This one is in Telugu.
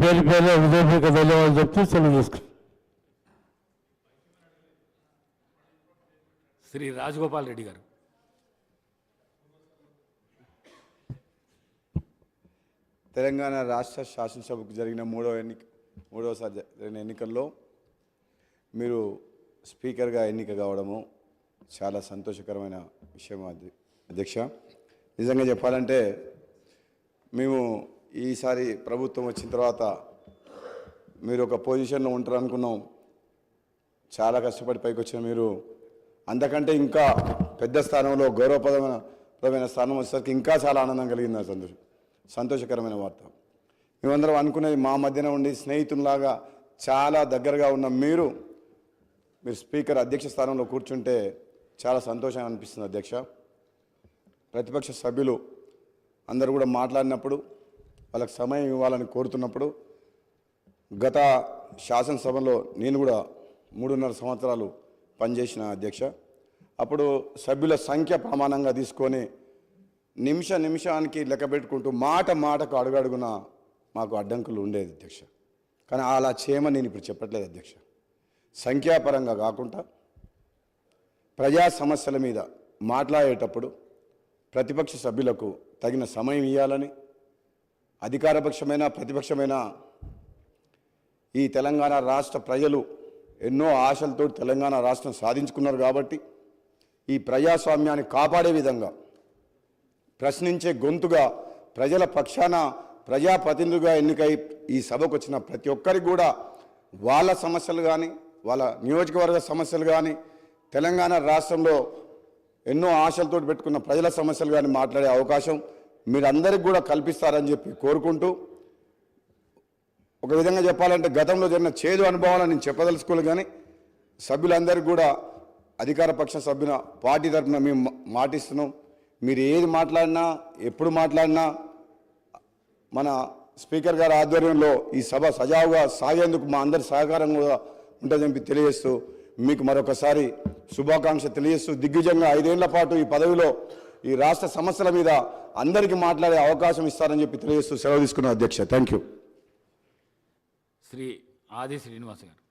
పేరు హృదయపూర్వక ధన్యవాదాలు చెప్తూ సెలవు తీసుకున్నాను. శ్రీ రాజగోపాల్ రెడ్డి గారు. తెలంగాణ రాష్ట్ర శాసనసభకు జరిగిన మూడవసారి జరిగిన ఎన్నికల్లో మీరు స్పీకర్గా ఎన్నిక కావడము చాలా సంతోషకరమైన విషయం. అధ్యక్ష, నిజంగా చెప్పాలంటే మేము ఈసారి ప్రభుత్వం వచ్చిన తర్వాత మీరు ఒక పొజిషన్లో ఉంటారు అనుకున్నాం. చాలా కష్టపడి పైకి వచ్చిన మీరు అంతకంటే ఇంకా పెద్ద స్థానంలో గౌరవప్రదమైన స్థానం వచ్చేసరికి ఇంకా చాలా ఆనందం కలిగింది. సంతోషకరమైన వార్త. మేమందరం అనుకునేది మా మధ్యన ఉండి స్నేహితుల్లాగా చాలా దగ్గరగా ఉన్న మీరు స్పీకర్ అధ్యక్ష స్థానంలో కూర్చుంటే చాలా సంతోషంగా అనిపిస్తుంది. అధ్యక్ష, ప్రతిపక్ష సభ్యులు అందరూ కూడా మాట్లాడినప్పుడు వాళ్ళకి సమయం ఇవ్వాలని కోరుతున్నప్పుడు గత శాసనసభలో నేను కూడా 3.5 సంవత్సరాలు పనిచేసిన అధ్యక్ష. అప్పుడు సభ్యుల సంఖ్య ప్రమాణంగా తీసుకొని నిమిషానికి లెక్క పెట్టుకుంటూ మాటకు అడుగడుగున మాకు అడ్డంకులు ఉండేది అధ్యక్ష. కానీ అలా చేయమని నేను ఇప్పుడు చెప్పట్లేదు అధ్యక్ష. సంఖ్యాపరంగా కాకుండా ప్రజా సమస్యల మీద మాట్లాడేటప్పుడు ప్రతిపక్ష సభ్యులకు తగిన సమయం ఇవ్వాలని, అధికారపక్షమైన ప్రతిపక్షమైన ఈ తెలంగాణ రాష్ట్ర ప్రజలు ఎన్నో ఆశలతో తెలంగాణ రాష్ట్రం సాధించుకున్నారు కాబట్టి ఈ ప్రజాస్వామ్యాన్ని కాపాడే విధంగా ప్రశ్నించే గొంతుగా ప్రజల పక్షాన ప్రజాప్రతినిధులుగా ఎన్నికై ఈ సభకు వచ్చిన ప్రతి ఒక్కరికి కూడా వాళ్ళ సమస్యలు కానీ వాళ్ళ నియోజకవర్గ సమస్యలు కానీ తెలంగాణ రాష్ట్రంలో ఎన్నో ఆశలతో పెట్టుకున్న ప్రజల సమస్యలు కానీ మాట్లాడే అవకాశం మీరందరికీ కూడా కల్పిస్తారని చెప్పి కోరుకుంటూ, ఒక విధంగా చెప్పాలంటే గతంలో జరిగిన చేదు అనుభవాలను నేను చెప్పదలుచుకోలేదు. కానీ సభ్యులందరికీ కూడా అధికార పక్ష సభ్యుల పార్టీ తరఫున మేము మాటిస్తున్నాం. మీరు ఏది మాట్లాడినా ఎప్పుడు మాట్లాడినా మన స్పీకర్ గారి ఆధ్వర్యంలో ఈ సభ సజావుగా సాగేందుకు మా అందరి సహకారం కూడా ఉంటుందని తెలియజేస్తూ మీకు మరొకసారి శుభాకాంక్ష తెలియజేస్తూ దిగ్విజయంగా 5 ఏళ్ల పాటు ఈ పదవిలో ఈ రాష్ట్ర సమస్యల మీద అందరికీ మాట్లాడే అవకాశం ఇస్తారని చెప్పి తెలియజేస్తూ సెలవు తీసుకున్న అధ్యక్ష. Thank you. శ్రీ ఆది శ్రీనివాస్ గారు.